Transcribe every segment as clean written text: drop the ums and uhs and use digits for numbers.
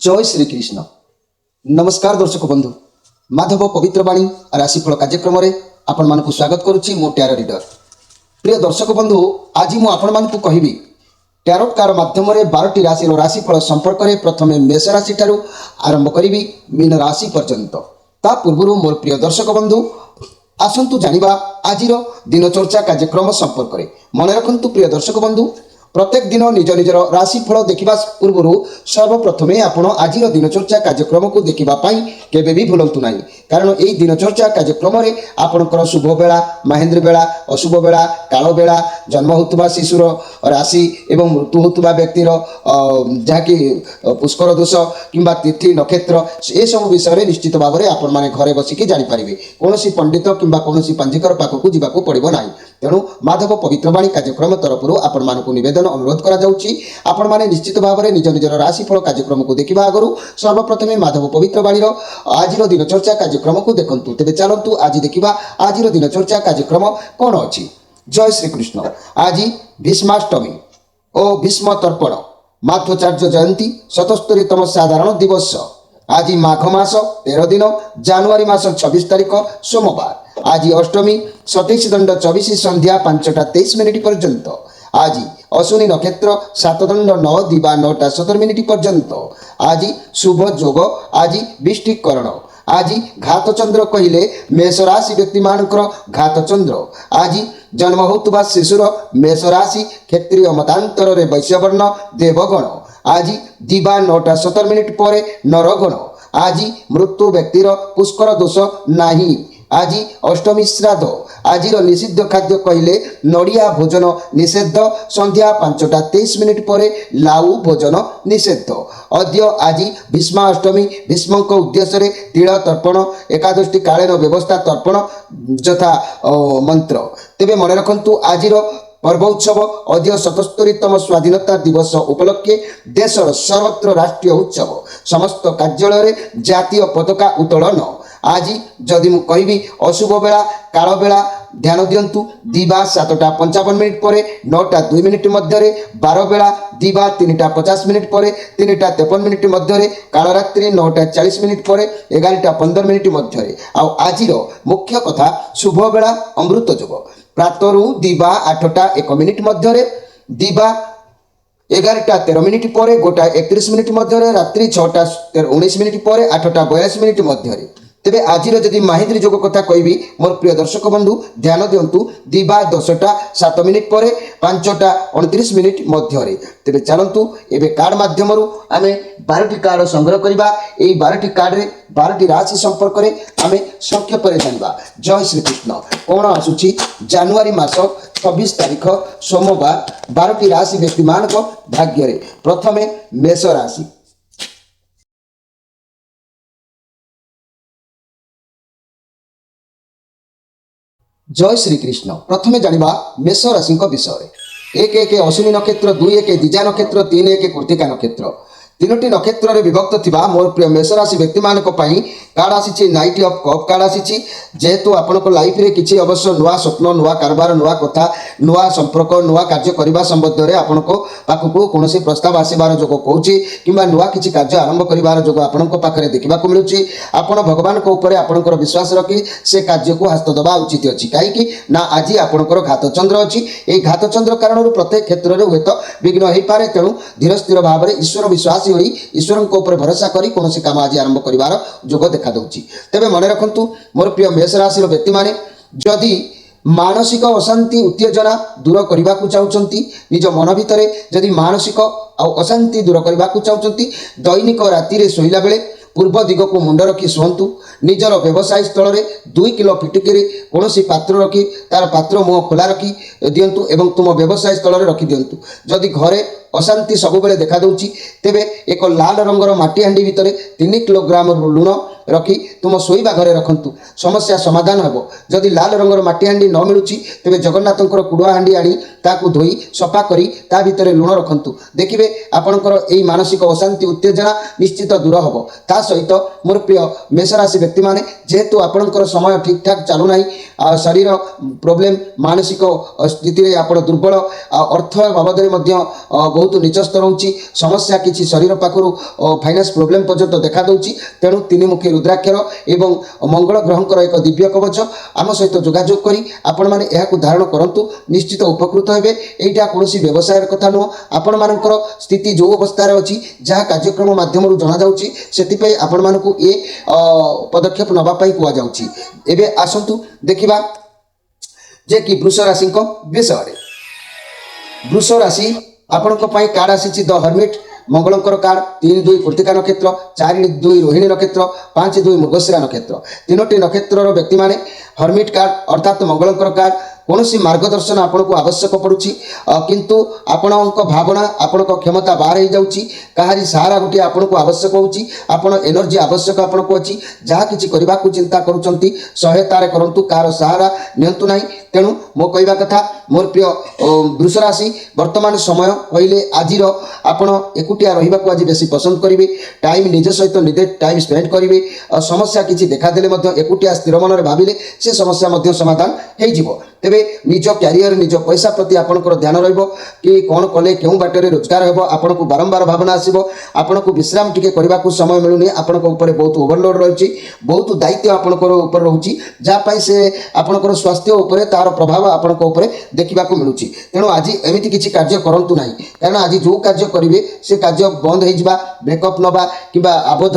जय श्री कृष्ण। नमस्कार दर्शक बंधु, माधव पवित्र बाणी राशिफल कार्यक्रम में आपण मानक स्वागत करुच्ची मो टैरो रीडर। प्रिय दर्शक बंधु, आज मु आपण मानक कहबी टैरोट कार्ड माध्यम 12टी राशि राशिफल संपर्क में प्रथम मेष राशि ठारू आरंभ करी मीन राशि पर्यंत। ता पूर्व मोर प्रिय दर्शक बंधु आसंतु जानिबा आज दिनचर्चा कार्यक्रम संपर्क में। मन रखु प्रिय दर्शक बंधु, प्रत्येक दिन निज निजर राशिफल देखा पूर्व सर्वप्रथम आपण आज दिनचर्चा कार्यक्रम को देखापी केवे भी भूलु ना, कारण यही दिनचर्चा कार्यक्रम में आपणकर शुभ बेला, महेन्द्र बेला, अशुभ बेला, काल बेला, जन्म होता शिशुर राशि एवं मृत्यु होता व्यक्तिर जहाँकि पुष्कर दोष कि तिथि नक्षत्र ये सब विषय निश्चित भाव में आपण मैंने घरे बसिकी जानीपारे। कौन पंडित कि कौन पंजीकर पाखक जावाक पड़ो ना। तेणु माधव पवित्र बाणी कार्यक्रम तरफ आपण मानक निवेदन अनुरोध आपण माने निश्चित भाव में निज निजर राशिफल कार्यक्रम को देखा आगु सर्वप्रथम माधव पवित्र बाणी आज दिनचर्चा कार्यक्रम को देखंतु। तेबे चलंतु आज देखा आज दिनचर्चा कार्यक्रम कौन अच्छी। जय श्री कृष्ण। आज भीष्माष्टमी और भीष्म तर्पण, माध्वाचार्य जयंती, 77तम साधारण दिवस। आज माघ मास 13 दिन, जानुआरी मास 26 तारीख सोमवार। आज अष्टमी, 27 दंड 24 संध्या 5:23 पर्यंत। आज अश्विनी नक्षत्र 7 दंड 9 दिवा 9:17 पर्यंत। आज शुभ जोग, आज विष्टिकरण। आज घात चंद्र कहले मेष राशि व्यक्ति मानकर घात चंद्र। आज जन्म होता शिशुर मेष राशि, क्षेत्रीय मतांतर रे वैश्यवर्ण देवगण। आज दिवा 9:17 पर नरगण। आज मृत्यु व्यक्तिर पुष्कर दोष नाही। आज अष्टमी श्राद्ध। आज निषिद्ध खाद्य कहले नड़िया भोजन निषेध, संध्या 5:23 पर लाउ भोजन निषेध। अद्य आज भीष्माष्टमी, भीष्म उद्देश्य तिल तर्पण, एकादशी कालीन व्यवस्था तर्पण यथा मंत्र। तेबे मन रखु आज पर्व उत्सव अद्य 77तम स्वाधीनता दिवस उपलक्षे देशर सर्वत्र राष्ट्रीय उत्सव, समस्त कार्यालय जातीय पताका उत्तोलन। आज जदि मु कहबी अशुभ बेला, काल बेला ध्यान दिंतु। दिवा 7:55 पर 9:02 मध्य, 12 बेला दिवा 3:50 पर 3:53 मध्य, काल रात्रि 9:40 पर 11:15 मध्य। आज मुख्य कथा शुभ बेला अमृत जोग। प्रातरु दिवा 8:01 मध्य, दिवा 11:13 पर 1:31 मध्य, रात्रि 6:19 पर 8:42 मध्य। तेबे आज जदि माहिंद्री जोग कथा कहबी मोर प्रिय दर्शक बंधु ध्यान दिंतु। दिवा 10:07 पर 5:29 मध्य। तेबे चलंतु एबे कार्ड माध्यम आमे 12टी कार्ड संग्रह करबा। एई 12टी कार्ड रे 12टी राशि संपर्क रे आमे संक्षेप रे जानबा। जय श्री कृष्ण। कोण आसुची जानुआरी मास 26 तारीख सोमवार 12टी राशि व्यक्ति मानक भाग्य रे। प्रथमे मेष राशि। जय श्री कृष्ण। प्रथमे जानिबा मेष राशि विषय। 1 अश्विनी नक्षत्र, 2 दिजा नक्षत्र, 3 कृत्तिका नक्षत्र। 3टी नक्षत्र रे विभक्त थिबा मोर प्रिय मेष राशि व्यक्ति मानक पई कार्ड आसी नाइट ऑफ कप कार्ड आसी। जेहेतु आपनको लाइफ रे किछि अवश्य नुआ स्वप्न, नुआ कारबार, नुआ कथा, नुआ संपर्क, नुआ कार्य करबा संबंध रे आपनको पाखको कोनोसी प्रस्ताव आसीबार जोग कहूची किबा नुआ किछि कार्य आरंभ करिबार जोग आपनको पाखरे देखिबा को मिलुची। आपण भगवान को ऊपर आपणकर विश्वास रखी से कार्य को हस्त दबा उचित अछि। काहे कि ना आज आपणकर घात चंद्र अछि। ए घात चंद्र कारण प्रत्येक क्षेत्र रे हेत विघ्न हेई पारे। तेणु धीर स्थिर भाव में ईश्वर विश्वास होई ईश्वर ऊपर भरोसा करी कौन काम आज आरंभ करिबार जोग देखा दउची। तेबे मन रखंतु मोर प्रिय मेष राशि व्यक्ति माने जदि मानसिक अशांति उत्तेजना दूर करने को चाहते, निज मन भितर जदि मानसिक अशांति दूर करने को चाहते, दैनिक राति शोला बेले पूर्व दिग को मुंड रखी शुंतु। निजर व्यवसाय स्थल में 2 किलो फिटिकी कौन पात्र रखी तार पात्र मुह खोला रखी दिंतु एवं तुम व्यवसाय स्थल में रखी दिंतु। जदि घरे अशांति सब बेले देखा दूची, तेबे एक लाल रंगर माटी हांडी भितर 3 किलोग्राम लुण रखी तुम शोइबा घरे रखंतु समस्या समाधान हेबो। जदि लाल रंगर माटी हांडी न मिलुची तेबे जगन्नाथंकर कुड़ुआ हांडी आनी ताकू धोई सफा करी ता भितरे लुण रखंतु देखिबे आपणकर एई मानसिक अशांति उत्तेजना निश्चित दूर हेबो। ता सहित मोर प्रिय मेष राशि व्यक्ति माने जेहेतु आपणकर समय ठीक ठाक चालू नाही शरीर प्रॉब्लम मानसिक स्थिति रे आपण दुर्बल अर्थ बाबदरे मध्य बहुत नीच स्तर होउची समस्या किछि शरीर पाखरु फाइनान्स प्रॉब्लम पर्यंत देखा दउची। तेणु तीनिमुखी रुद्राक्षर एवं मंगल ग्रहंकर एक दिव्य कवच आम सहित जोगाजोग करी आपण माने एहाकु धारण करंतु निश्चित उपकृत हेबे। एइटा कोनोसी व्यवसाय कथा नुह आपण मानकर स्थिति जो अवस्था रे अछि जहा कार्यक्रम माध्यम जना जाउची सेति पई आपण मानकु ए पदक्षेप नबा पई कुआ जाउची। एबे आसंतु देखिबा जे कि वृष राशि विषय वृष राशि आपण कार्ड आसी द हर्मिट मंगलंकर कार्ड 3-2 कृतिका नक्षत्र 4-2 रोहिणी नक्षत्र 5-2 मृगशिरा नक्षत्र तीनोटी नक्षत्र व्यक्ति माने हर्मिट कार्ड अर्थात मंगलंकर कार्ड कौनसी मार्गदर्शन आपन को आवश्यक पड़ुची किंतु आपण भावना आपण क्षमता बाहर हो जाउची कहारी सहारा गोटे आपण को आवश्यक होउची आपण एनर्जी आवश्यक आपण को अछि जहा किछि करबा को चिंता करूचंती सहायता रे करंतु कार सहारा नियंतु नाही। तेणु मो कहवा कथा मोर प्रिय वृष राशि वर्तमान समय कहले आजिर आपण एकुटिया रहिबा को आज बेसी पसंद करिवे टाइम निज सहित निजे टाइम स्पेंड करिवे समस्या किछि देखा देले मध्य एकुटिया स्थिर मन रे भाबिले से समस्या मध्य समाधान हे जिवो। तेबे निज क्यारियर निज पैसा प्रति आपनकर ध्यान रहिबो कि कोन कले केउ बाटरे रोजगार हेबो आपन को बारंबार भावना आसीबो आपन को विश्राम टिके करबा को समय मिलुनी आपन को ऊपर बहुत ओवरलोड रहछि बहुत दायित्व आपनकर ऊपर रहउछि जा पई से आपनकर स्वास्थ्य ऊपर तार प्रभाव आपन को ऊपर देखिबा को मिलुछि। तेणु आज एमिति किछि कार्य करंतु नाही कारण आज जो कार्य करिवे से कार्य बंद हे जिबा ब्रेकअप नबा किबा आबोध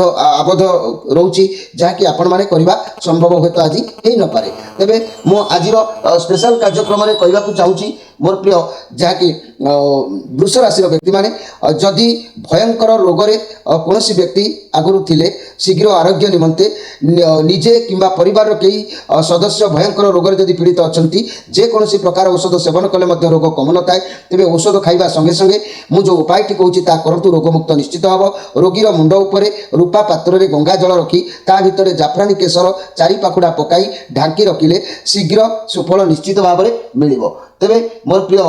रहउछि जा कि आपन माने करबा संभव होय तो आज हे न पारे। तेबे मो आजिर स्पेशल कार्यक्रम में कहवाक चाहूँगी मोर प्रिय जहाँकि वृष राशि व्यक्ति माने जदि भयंकर रोगरे कौन व्यक्ति आगुरी थिले शीघ्र आरोग्य निमंते निजे किंबा परिवार कई सदस्य भयंकर रोगरे जदि पीड़ित अछंती जेकोसी प्रकार औषध सेवन कले मध्य रोग कम न थाए तेबे औषध खाइबा संगे संगे मु जो उपायटी कहूँ ता करंतु रोगमुक्त निश्चित हम। रोगीर मुंड उपरे रूपा पात्र रे गंगा जल रखी ता भितर जाफरानी केसर 4 पाखुड़ा पकाई ढांकी रखिले शीघ्र सुफल निश्चित भाव में मिलिबो। तेबे मोर प्रिय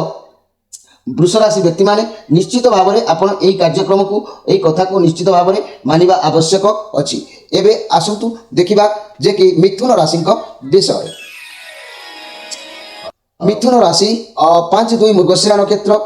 वृष राशि व्यक्ति माने निश्चित भाव में आपण एई कार्यक्रम को एई कथा को निश्चित भाव में मानिबा आवश्यक अछि। एबे आसंतु देखिबा जे कि मिथुन राशि विषय मिथुन राशि 5-2 मृगशिरा नक्षत्र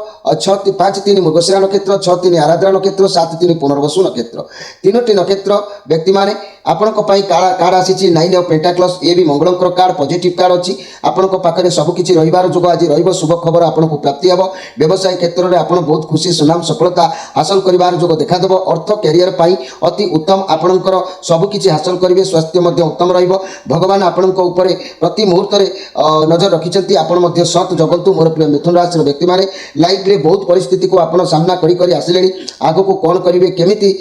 5-3 मृगशिरा नक्षत्र 6-3 आराद्रा नक्षत्र 7-3 पुनर्वसु नक्षत्र तीनोटी नक्षत्र व्यक्ति माने आपण कार्ड आसी 9 ऑफ पेंटाक्लस ये भी मंगलंकर कार्ड पॉजिटिव कार्ड अच्छी आपण पाखे सबकिछि रहिबार जोग आज रहिबो शुभ खबर आपण को प्राप्ति हेबो। व्यवसाय क्षेत्र में आपण बहुत खुशी सुनाम सफलता हासिल करिबार जोग देखा देबो। अर्थ कैरियर पाई अति उत्तम आपणकर सबकिछि हासिल करिवे स्वास्थ्य मध्य उत्तम रहिबो। भगवान आपणक ऊपर प्रति मुहूर्त रे नजर रखिछंती आपण मध्य सत जगंतु। मोर प्रिय मिथुन राशि व्यक्ति माने लाइफ रे बहुत परिस्थिति को आपण सामना करी करी आसिलेनी आगो को कोन करिवे केमिति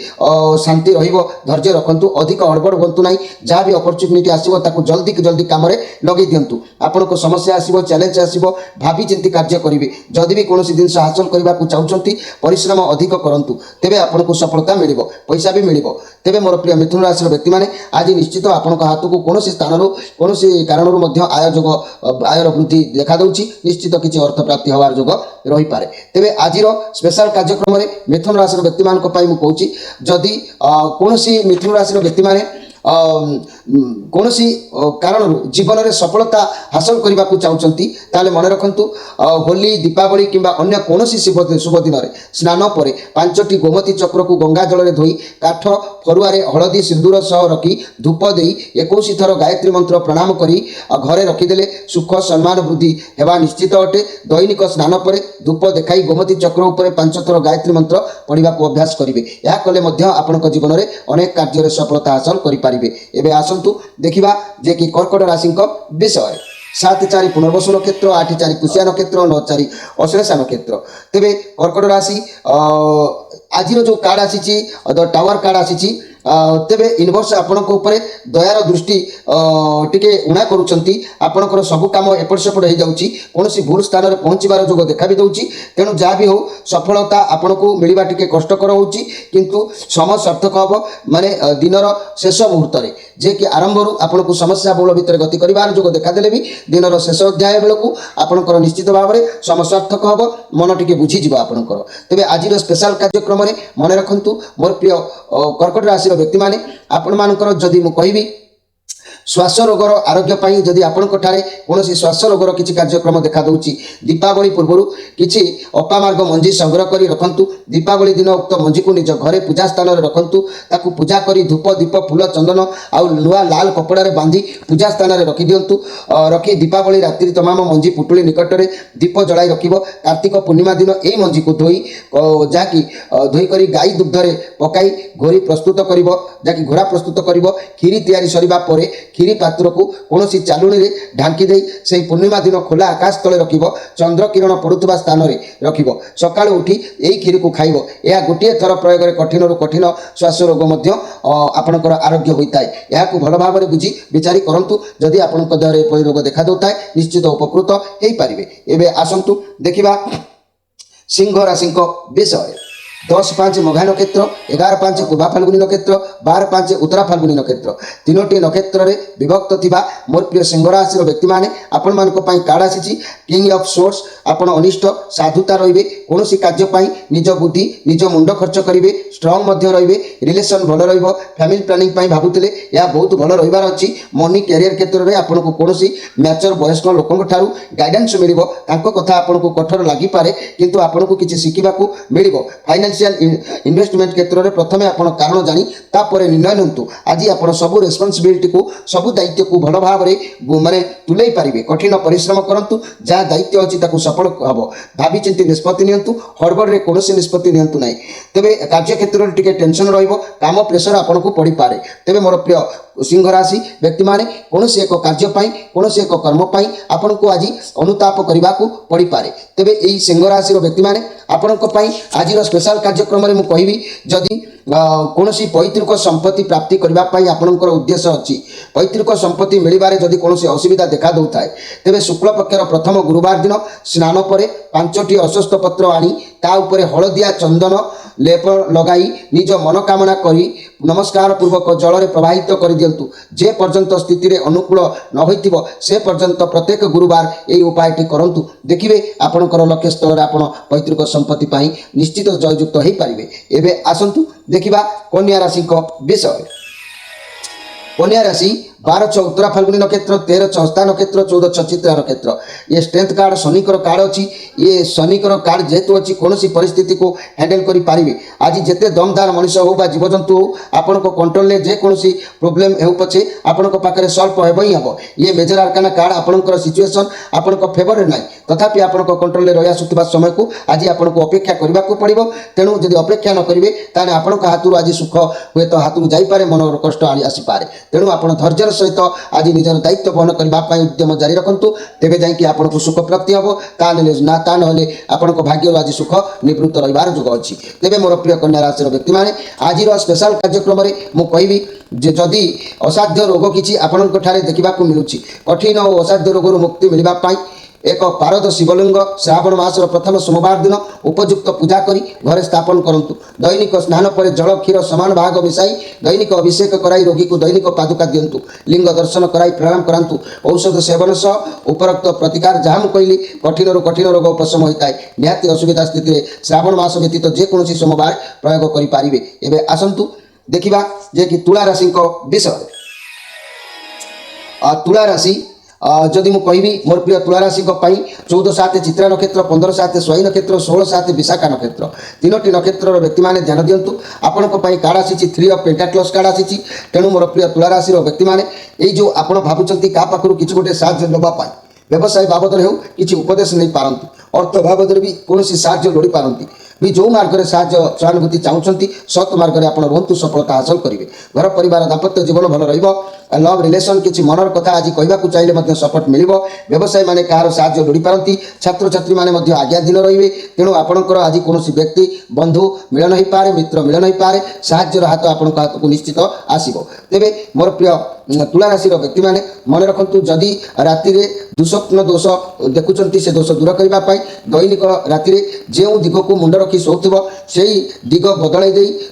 शांति रहिबो धैर्य रखंतु अधिक हड़बड़ होंतु नहीं जहाँ भी अपॉर्चुनिटी आसीबो ताकू जल्दी जल्दी काम रे लगे दियंतु। आपण को समस्या आसीबो चैलेंज आसीबो भाभी चिंती कार्य करिवे जदि भी कोनोसी जिंस हासिल करबा को चाहउचंती परिश्रम अधिक करंतु तेबे आपण को सफलता मिलिबो पैसा भी मिलिबो। तेबे मोर प्रिय मिथुन राशि व्यक्ति माने आज निश्चित आपण को हाथ को कोनोसी स्थानरु कोनोसी कारणरु मध्य आय जोग आयर वृद्धि देखा दउची निश्चित किछि अर्थ प्राप्ति होवार जोग रही पारे। तेबे आजिर स्पेशल कार्यक्रम में मिथुन राशि व्यक्ति मान को पाई मु कहूची जदि कोनोसी मिथुन राशि व्यक्ति माने कौनसी कारण जीवन में सफलता हासिल करने को चाहते ताले मन रखु होली दीपावली किंबा अन्य कौन शुभ दिन में स्नान पर 5टी गोमती चक्र को गंगा जल में धोई काठ फरुआरे हलदी सिंदूर सह रखी धूप दे 21 थर गायत्री मंत्र प्रणाम करी घरे रखीदे सुख सम्मान वृद्धि हेबा निश्चित अटे। दैनिक स्नान पर धूप देखाई गोमती चक्र उपर 5 थर गायत्री मंत्र पढ़ा को अभ्यास करेंगे या कले आपण जीवन में अनेक कार्य सफलता हासिल करें। एबे आसंतु देखिबा जे कि कर्कट राशि विषय 7-4 पुनर्वसु नक्षत्र 8-4 पुष्या नक्षत्र 9-4 अश्लेषा नक्षत्र। तेबे कर्कट राशि आज जो कार्ड आसी टावर कार्ड आसी तेबे यूनिवर्स आपणक उपरे दयार दृष्टि टिके उणा करुछंती आपणकर सब काम एपट सेपट हो जाउची कोनोसी भूल स्थान रे पहुंचीबार जोग देखा भी दउची तेणु जहाँ भी हो सफलता आपणको मिलवा टिके कष्टकर होउची किंतु समय सार्थक हबो माने दिनर शेष मुहूर्त रे जे कि आरंभ रु आपणको समस्या बहुल भितर गति करिवार जोग देखा देले भी दिनर शेष अध्याय बेलकू आपणकर निश्चित भाव में समय सार्थक हबो मन टिके बुझी जिवो आपणकर तेबे आजिर स्पेशल कार्यक्रम रे मन रखंतु मोर प्रिय कर्कट राशि व्यक्ति माने आपण मानकर जदि मु कहिबी श्वास रोगर आरोग्य पाई जदि आपणक ठारे कोनोसी श्वास रोगर किछि कार्यक्रम देखा दउची दीपावली पूर्वरु किछि अपामार्ग मंजी संग्रह करी रखंतु दीपावली दिन उक्त मंजी को निज घरे पूजा स्थान रे रखंतु ताकू पूजा करी धूप दीप फूल चंदन आउ नुआ लाल कपड़ा रे बांधी पूजा स्थान रे रखि दियंतु रखी दीपावली रात्रि तमाम मंजी पुटुली निकट रे दीप जलाई रखिबो कार्तिक पूर्णिमा दिन एई मंजी को धोई जाकी धोई करी गाई दुग्ध रे पकाई घोरी प्रस्तुत करिवो जाकी घोरा प्रस्तुत करिवो खीरी तयारी सरिबा परे खीरी पात्र को कौन चालुणी रे ढांकी दे से पूर्णिमा दिन खोला आकाश तले रखिब चंद्र किरण पड़ुवा स्थान रे रखिब सकाळ उठी यही खीरी को खाइब यह गोटे थर प्रयोग में कठिन रु कठिन श्वास रोग आपणकर आरोग्य होता है यह भल भाव में बुझी विचारी करंतु जदि आपण देह एपरी रोग देखा देउता है निश्चित उपकृत हो पारे एवं आसतु देखा सिंह राशि विषय 10-5 मघा नक्षत्र 11-5 पूर्वा फाल्गुनी नक्षत्र 12-5 उत्तरा फाल्गुनी नक्षत्र तीनोटी नक्षत्र रे विभक्त थिबा मोर प्रिय सिंह राशि व्यक्ति माने आपण मानको पई कार्ड आसीची किंग ऑफ सोर्स आपण अनिष्ट साधुता रहिबे कोनोसी कार्य पई निज बुद्धि निज मुंड खर्च करिवे स्ट्रांग मध्य रहिबे रिलेशन भलो रहिबो फैमिली प्लानिंग पई भाबुतले या बहुत भलो रहिबार अछि मनी कैरियर क्षेत्र रे आपण को कोनोसी मैच्योर वयस्क लोकन ठारू गाइडेंस मिलिबो तांको कथा आपण को कठोर लागि पारे किंतु आपण को किछि सिखिबा को मिलिबो इन्वेस्टमेंट क्षेत्र में प्रथम आप कारण जानी तापर निर्णय नियंतु आज आप सब रेस्पॉन्सिबिलिटी को सब दायित्व को भल भाव में माने तुले पारे कठिन परिश्रम करूँ जहाँ दायित्व अच्छी सफल हम भावी चिंती निष्पत्ति नियंतु हड़बड़ में कौन निष्पत्ति नियंतु ना तेरे कार्य क्षेत्र में टिके टेंशन काम प्रेसर आपन को पड़ पारे तेरे मोर प्रिय सिंह राशि व्यक्ति माने कौन एक कार्य कौन एक कर्म आपण को आज अनुताप करने को पड़ पारे तेरे यही सिंह राशि व्यक्ति माने आपण आज स्पेशल कार्यक्रम में मुझे जदि कौन पैतृक संपत्ति प्राप्ति करने आपणकर उद्देश्य अच्छी पैतृक संपत्ति मिलबारे जदि कौन असुविधा देखा दौता है तेरे शुक्ल पक्षर प्रथम गुरुवार दिन स्नान पर 5टी अश्वस्थ पत्र आनी ता उपरे हलदिया चंदन लेप लगाई निज मनोकामना करी नमस्कार पूर्वक जल में प्रवाहित कर दिंतु जे पर्यंत स्थिति रे अनुकूल न होइथिबो से पर्यंत प्रत्येक गुरुवार यही उपायटी करंतु देखिए आपणकर लक्ष्य स्थल आपण पैतृक संपत्ति पाई निश्चित जययुक्त हो पारे एवं आसतु देखा कन्या राशि विषय कन्या राशि 12-6 उत्तरा फाल्गुनी नक्षत्र 13-6 हस्ता नक्षत्र 14-6 चित्रा नक्षत्र ये स्ट्रेंथ कार्ड शनिकर कार्ड अच्छी ये शनिकर कार्ड जेहेतु अच्छी कौन परिस्थिति को हैंडल करि पारिबे आज जेते दमदार मनुष्य हो बा जीवजंतु हो आपण को कंट्रोल ले जे कौन प्रोब्लेम हो पछे आपण को पाखरे सॉल्व हेबो ही हेबो ये मेजर आर्काना कार्ड आपणकर सिचुएशन आपण को फेवर रे नाही तथापि आपण को कंट्रोल ले रहिया सुतबा समय को आज आपण को अपेक्षा करबा को पड़िबो तेणु जदि अपेक्षा न करिवे ताने आपण को हाथुर आज सुख हुए तो हाथु जाई पारे मनर कष्ट आसी पारे तेणु आपण धैर्य सहित आज निजर दायित्व वहन करने उद्यम जारी रखु तेरे जाकि आपको सुख प्राप्ति हम ना ता ना आपण भाग्य आज सुख निवृत्त रही जोग अच्छी तेरे मोर प्रिय कन्या राशि व्यक्ति मैंने आज स्पेशल कार्यक्रम में मुझे जदि असाध्य रोग किसी आपण देखा मिलूँ कठिन और असाध्य रोग मुक्ति मिलवाई एक पारद शिवलिंग श्रावण मासर प्रथम सोमवार दिन उपयुक्त पूजा करी घरे स्थापन करंतु दैनिक स्नान पर जल क्षीर समान भाग मिसाई दैनिक अभिषेक कराई रोगी को दैनिक पादुका दिंतु लिंग दर्शन कराई प्रणाम करांतु औषध सेवन सह उपरोक्त प्रतिकार जहाँ कहली कठिन रोग उपशम होता है निहाती असुविधा स्थिति श्रावण मास व्यतीत जेकोसी सोमवार प्रयोग करें एवं आसतु देखा जे कि तुला राशि विषय तुला राशि जदि मु कहबी मोर प्रिय तुला राशि 14-7 चित्रा नक्षत्र 15-7 स्वयं नक्षत्र 16-7 विशाखा नक्षत्र तीनोटी नक्षत्र व्यक्ति माने ध्यान दिंतु आपण कार्ड आसी 3 ऑफ पेंटाक्लस कार्ड आसी तेणु मोर प्रिय तुला राशि व्यक्ति माने यही जो आप भावुंट क्या पाखु किसी गोटे साहाय्य नापी व्यवसाय बाबद हो कि उपदेश नहीं पारती अर्थ बाबद भी कौन साहाय्य लोड़ी पारती भी जो मार्ग में साहाय्य सहानुभूति चाहते सत् मार्ग में आप रुहतु सफलता हासिल करेंगे। घर परिवार दाम्पत्य जीवन भल लव रिलेशन किसी मनर कथा आज कहवाक चाहिए सपोर्ट मिल व्यवसायी मैंने कहार साहाय्य लोड़ी पारती छात्र छात्री मैंने आज्ञाधीन रे तेणु आपंकर आज कौन व्यक्ति बंधु मिलन हो पारे मित्र मिलन हो पारे साहाय्यर हाथ आपण हाथ को निश्चित आसो। तेरे मोर प्रिय तुला राशि व्यक्ति मैंने मन रखु जदि राति दुस्वप्न दोष देखुं से दोष दूर करने दैनिक राति जो दिग को मुंड रखी शोथुब से दिग बदल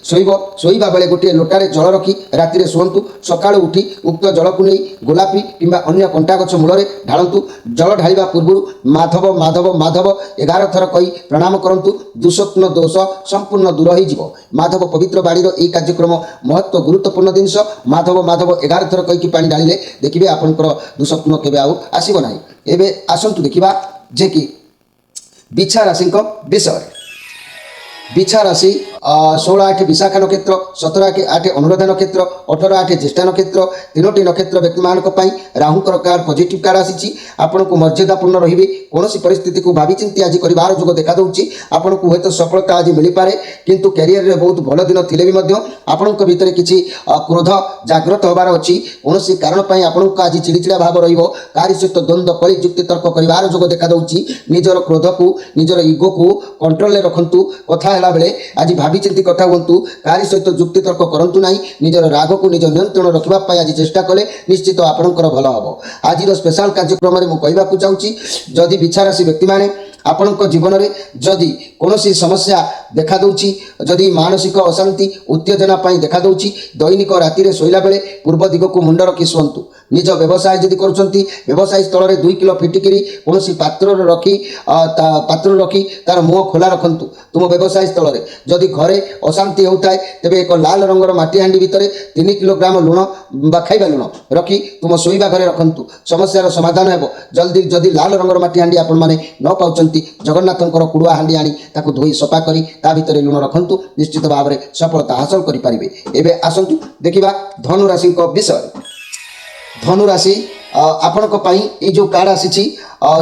शोवा बेले गोटे लोटारे जल रखी राति शुंतु सका उठी उक्त जल को नहीं गोलापी किंबा अन्य कंटा गछ मूल ढालतु जल ढालिबा पूर्व माधव माधव माधव 11 थर कही प्रणाम करंतु दुस्वप्न दोष संपूर्ण दूर हो माधव पवित्र बाणी यह कार्यक्रम महत्व गुरुत्वपूर्ण जिनस माधव माधव 11 थर कहीकि पानी ढालिले देखिए आपंकर दुस्वप्न केबे आउ आसीबो नाही। एबे आसंतु देखिबा जे कि बिछा राशि विषय बिछा राशि 16 विशाखा नक्षत्र 17 अनुराधा नक्षत्र 18 ज्येष्ठा नक्षत्र तीनोटी नक्षत्र व्यक्ति मान राहुंकर कार्ड पॉजिटिव कार्ड आसी आपन को मर्यादापूर्ण रही कौन परिस्थिति को भावी चिंती आज कर जोग देखा दूँ आपन को हूँ सफलता आज मिल पारे किंतु कैरियर रे बहुत भल दिन थिले भी आपण भितर किसी क्रोध जागृत होबार अच्छी कौन कारण आपण आज चिड़चिड़ा भाव रही सहित द्वंद्व कली जुक्ति तर्क कर जोग देखा दूँ निजर क्रोध को निजर इगो को कंट्रोल में रखु कथा बेले आज भावी चिंती कथा हूँ कारि सहित जुक्ति तर्क करूँ ना निजर राग को निज नियंत्रण रखापी आज चेष्टा कले निश्चित आपणकर भल हम। आज स्पेशल कार्यक्रम में मुझे कहवाक चाहूँगी जदि बिछा राशि व्यक्ति मैंने आपण जीवन में जदि कौन समस्या देखा दूची जदि मानसिक अशांति उत्तेजना देखा दूची दैनिक राति शोला बेले पूर्व दिग को मुंड रखी शुंतु निज व्यवसाय जदि करुँच व्यवसायी स्थल में 2 किलो फिटिकी कौन पात्र रखी तार मुह खोला रखु तुम व्यवसाय स्थल में जदि घरे अशांति होता है तेज एक लाल रंगर मटी हांडी भितर 3 किलोग्राम लुण बा खाइबा लुण रखी तुम शोवा घरे रखु समस्यार समाधान हो जल्दी जदि लाल रंगर मटी हांडी आपण मैंने न पाँच जगन्नाथंकर कुड़ुआ हांडी आनी ताकू धोई सफा करी ता भितर लुण रखु निश्चित भाव में सफलता हासिल करेंगे। एवं आसतु देखा धनु राशि विषय धनु राशि आपण जो कार्ड आसी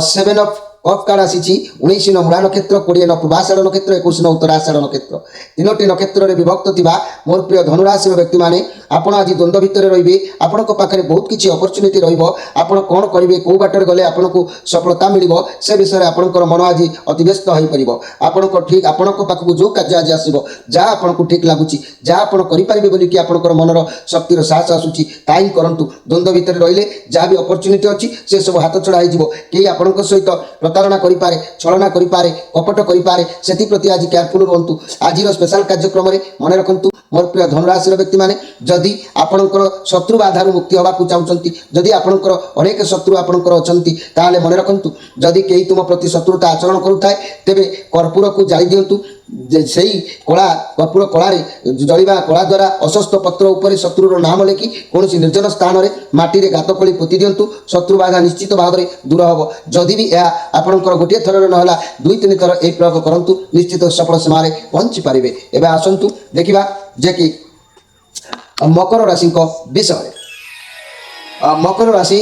7 ऑफ कप कार्ड आसी 19 न मूला नक्षत्र 20 न पूर्वाषाढ़ नक्षत्र 21 न उत्तराषाढ़ नक्षत्र तीनोटी नक्षत्र में विभक्त थिबा मोर प्रिय धनुराशि व्यक्ति माने आपण आज द्वंद्व भितर रहिबे आपण पाखे बहुत किसी अपॉर्चुनिटी रहिबो आपण कोन करिवे को बाटर गले आपण को सफलता मिलिबो से विषय आपणकर मन आज अति व्यस्त होई परिबो आपण को ठीक आपण को पाखु जो कार्य आज आसीबो जा आपण को ठीक लागुची जा आपण करि परिबे बोली कि आपणकर मनर शक्तिर साहस आसुची ताई करंतु द्वंद्व भितर रहिले जा भी अपॉर्चुनिटी अछि से सब हाथ छड़ा होई जिवो कि आपणक सहित प्रतारणा करिपारे छलना करिपारे कपट करिपारे सेति प्रति आज केयरफुल रहंतु। आज स्पेशल कार्यक्रम में मन रखंतु मोर प्रिय धनुराशि व्यक्ति माने जदि आपणकर शत्रु बाधारू मुक्ति होबाकू चाहूँगी जदि आपणकर अनेक शत्रु आपणकर अछंती ताले मन रखंतु जदि केही तुम प्रति शत्रुता आचरण करुथाए तेबे कर्पूर को जाली दियंतु से कला कर्पूर कलारे जलिबा कला द्वारा अशस्त पत्र उपर शत्रुर नाम लेखि कौन निर्जन स्थान में माटी रे गात खोली पोति दियंतु शत्रु बाधा निश्चित भाव में दूर हम जदि भी यह आपणकर गोटे थर ना 2-3 थर ए प्रयोग करंतु निश्चित सफल सीमार पहुँची पारे। एवं आसतु देखा जे कि मकर राशि विषय मकर राशि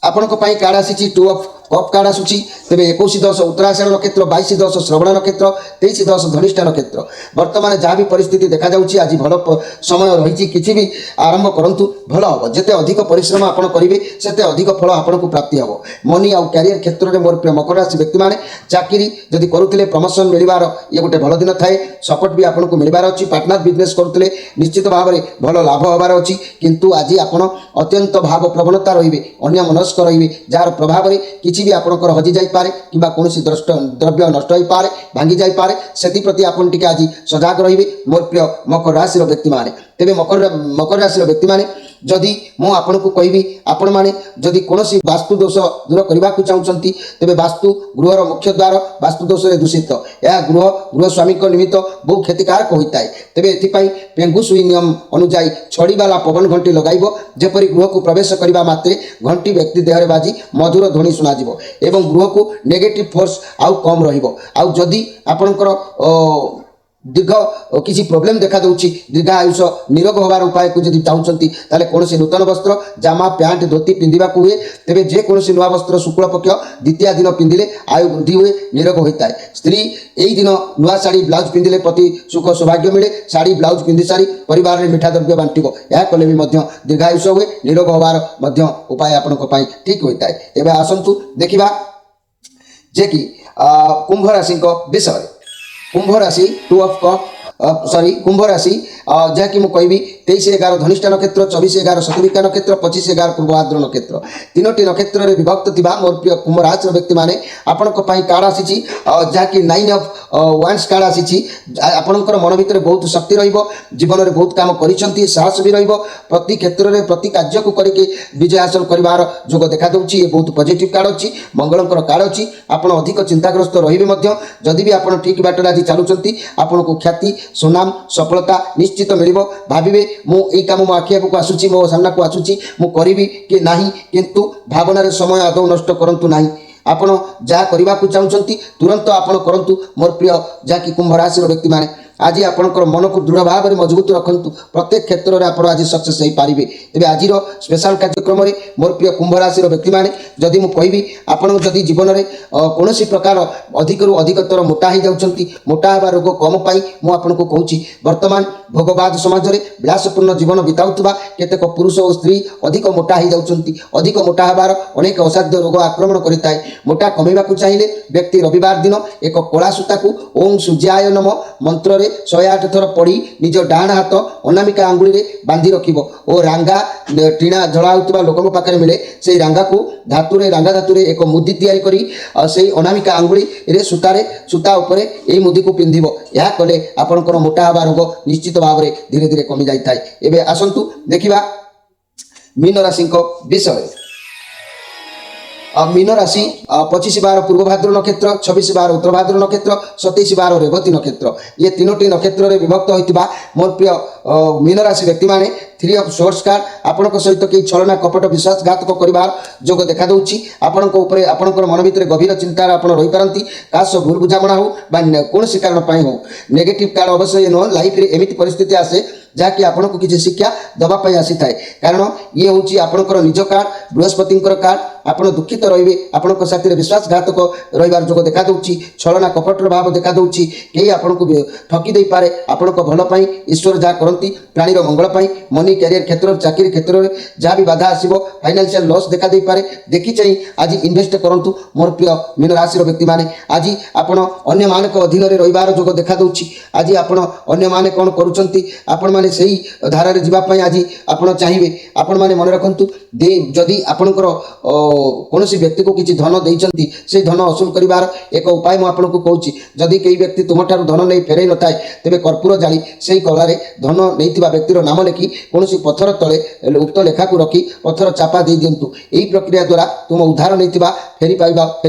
आपण कार्ड आसी 2 ऑफ कप कार्ड आसूची तेरे 21-10 उत्तराषाढ़ नक्षत्र 22-10 श्रवण नक्षत्र 23-10 धनिष्ठा नक्षत्र वर्तमान जहाँ भी परिस्थिति देखा जाउची आज भल समय रही किसी भी आरंभ करंतु भल हम जिते अधिक परिश्रम आपड़ करेंगे सेते अधिक फल आपन को प्राप्ति हम। मनी आउ कैरियर क्षेत्र में मोर प्रिय मकर राशि व्यक्ति मैंने चाकरी जदि करुले प्रमोशन मिलबार ये गोटे भल दिन थाए सपोर्ट भी आपको मिलबार अच्छी पार्टनर बिजनेस करुले निश्चित भाव में भल लाभ हबार अच्छी किंतु आज आपड़ अत्यंत भाव प्रवणता रही अन्य मनस्क रही जार प्रभाव में किसी भी आपणकर हजि जाई पारे किंबा कोनोसी द्रव्य नष्ट होई पारे भांगी जाई पारे सेति प्रति आपण टिके आज सजाग रहिबे मोर प्रिय मकर राशि व्यक्ति माने। तेबे मकर राशि व्यक्ति माने जदि मु आपण को कहबी आपण माने जदि कोनोसी वास्तु दोष दूर करबा को चाहउचंती तेबे वास्तु गृहर मुख्य द्वार वास्तु दोष रे दूषित या गृह स्वामी को निमित्त बहु क्षतिकारक होइताय तेबे एथि पई पेंगु सुई नियम अनुसार छड़ी वाला पवन घंटी लगाइबो जेपरि गृह को प्रवेश करबा मात्रे घंटी व्यक्ति देहरे बाजी मधुर ध्वनि सुना जिवो एवं गृह को नेगेटिव फोर्स आउ कम रहिबो। आउ जदि आपणकर दीर्घ किसी प्रोब्लेम देखा दूची दीर्घ आयुष निरोग होवार उपाय को जदि चाहूँगी ताले कौन नूतन वस्त्र जामा पैंट धोती पिंधा हुए तेरे जेकोसी नुआ वस्त्र शुक्ल पक्ष द्वितीय दिन पिंधिले आयु वृद्धि हुए निरोग होता है। स्त्री यही दिन नुआ शाढ़ी ब्लाउज पिंधिले प्रति सुख सौभाग्य मिले शाढ़ी ब्लाउज पिंधि सारी परिवार में मिठा द्रव्य बांटिब यह कले भी दीर्घायुष हुए निरोग होवार उपाय आपण ठीक होता है। एवं आसतु देखा जे कि कुंभ राशि विषय कुंभ राशि 2 ऑफ कप कुंभ राशि जहाँकि मुझे 23/11 धनिष्ठा नक्षत्र 24/11 शतभिका नक्षत्र 25/11 पूर्वाद्र नक्षत्र तीनोटी नक्षत्र में विभक्त थिबा मोर प्रिय कुंभ राशि व्यक्ति माने आपनक पई कार्ड आसी जहाँकि 9 ऑफ वांस कार्ड आसी आपनकर मन भीतर बहुत शक्ति रहिबो जीवन में बहुत काम करिसंती साहस भी रहिबो प्रति क्षेत्र में प्रति कार्य को करके विजय हासिल करिवार जोग देखा दउची ये बहुत पॉजिटिव कार्ड अछि मंगलकर कार्ड अछि आपण अधिक चिंताग्रस्त रहिबे मध्य जदि भी आपण ठीक बाटरे आज चलुचंती आपनको ख्याति सुनाम सफलता निश्चित मिलिबो भाबिबे मु एई काम मो आखि को आसुची मो सामना को आसुची मु करिवि कि नाही किंतु भावना समय आदौ नष्ट करंतु नाही आपण जहाँ करने को चाहते तुरंत आपण करंतु मोर प्रिय जहाँकि कुंभ राशि व्यक्ति माने आज आपंकर मन को दृढ़ भाव में मजबूत रखु प्रत्येक क्षेत्र में आप आज सक्सेस हो पारे। तेज आज स्पेशल कार्यक्रम में मोर प्रिय कुंभ राशि व्यक्ति मैंने जदि मुझे आपड़ जदि जीवन में कौन प्रकार अधिक अधिकतर मोटा हो जाती मोटा हवा रोग कम पाई मुझे कहूँ बर्तमान भोगवाद समाज में विलासपूर्ण जीवन बिताउवा केतेक पुरुष और स्त्री अधिक मोटा हो जाती अधिक मोटा हबार अनेक असाध्य रोग आक्रमण करें मोटा कमेवा चाहिए व्यक्ति रविवार दिन एक कला सूता को ओं सूर्याय नम मंत्र 108 थर पढ़ी निज डाण हाथ अनामिका आंगुली में बांधि रखिब और रांगा टीणा जला लोकों पाखे मिले से रांगा को धातुरे रांगा धातुरे एक मुदी तैयारी करी से अनामिका आंगुली रे सूता उपरे यही मुदी को पिंधिब यह कले आपंकर मोटा हवा रोग निश्चित भाव में धीरे धीरे कमी जाए। एवं आसतु देखा मीन राशि विषय मीन राशि 25/12 पूर्व भाद्र नक्षत्र 26/12 उत्तर भाद्र नक्षत्र 27/12 रेवती नक्षत्र ये तीनोटी नक्षत्र में विभक्त होता मोर प्रिय मीन राशि व्यक्ति माने 3 ऑफ सोर्स कार्ड आपनक सहित कई छलना कपट विश्वासघातक करिवार जोग देखा दउची आपनक ऊपर आपनकर मन भीतर गभीर चिंता आपण रही पारंती कास भूल बुझामणा हो बा कौन कारण पाई हो नेगेटिव कार्ड अवश्य नो लाइफ रे एमिति परिस्थिति आसे जहाँकि आपन को किसी शिक्षा दवाई आसी थाए कारण ये हूँ आपंकर निज कार्ड बृहस्पति कार्ड आपड़ दुखित रे आपण साथी विश्वासघातक रही जोग देखा दूची छलना कपटर भाव देखा दूची कहीं आपन को ठकी दे पारे आपण भल पाई ईश्वर जहाँ करती प्राणीर मंगल मनी कैरियर क्षेत्र चाकरी क्षेत्र में जहाँ भी बाधा आसो फाइनेंशियल लॉस देखा दे पारे देखी चाहिए आज इन्वेस्ट करूँ मोर प्रिय मीन राशि व्यक्ति माने आज आपण अन्य मानक अधीन रही जोग देखा दूची आज आपण अन्य माने कौन करुँच आपण से धारा जावाई आज आप चाहिए आपण मैंने मन रखु जदि आपणकर कौन व्यक्ति को किसी धन देती से धन असूल कर एक उपाय मुझे कहूँ जदि कई व्यक्ति तुम ठार धन नहीं फेरई न थाए तेज कर्पूर जाली से कलार धन नहीं व्यक्तिर नाम लिखि कौन पथर तले उक्त लेखा को रखी पथर चापा दे दिंतु यही प्रक्रिया द्वारा तुम उद्धार नहीं फेरी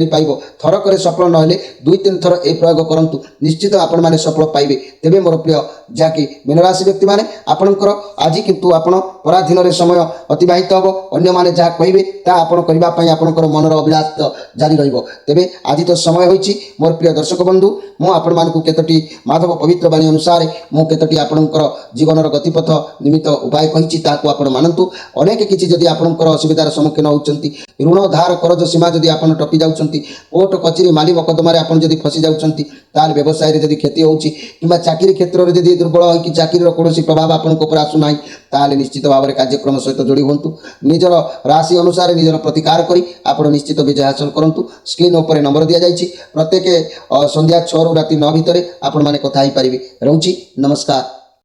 पाइब थरक सफल ना 2-3 थर ए प्रयोग करूँ निश्चित आपण मैंने सफल पाइबे। तेबे मोर प्रिय जहाँकि मीन राशि व्यक्ति मैंने आपणकर आज किंतु आपण पराधीन समय अतिबाहित हम अन्य मैंने जहाँ कहे तापण करने आपणकर मनर अभिलाष जारी रेबे। आज तो समय होइछि मोर प्रिय दर्शक बंधु मुझे आपको केतोटी माधव पवित्र बाणी अनुसार मु केतोटी आपणकर जीवनर गतिपथ निमित्त उपाय कही ताकू मानतु अनेक किसी जदि आपणकर असुविधार सम्मुखीन होउछंती ऋण धार करज सीमा जदि आपण टपी जाउछंती कोर्ट कचेरी माली मकदमारे आपण जदि फसी जाउछंती ताल व्यवसाय रे जदि क्षति होउछि किंबा चाकरी क्षेत्र में जदि दुर्बल हो कि चाकरी कौन प्रभाव आपण ऊपर आसुना ताले निश्चित भाव में कार्यक्रम सहित जोड़ी हूँ निजर राशि अनुसार निजर प्रतिकार करी आपण निश्चित विजय हासिल करूँ। स्क्रीन उपर नंबर दि जाइए प्रत्येक संध्या 6 ରୁ राति 9 भितर आपण माने कथा ही पारिबे। रहूची नमस्कार।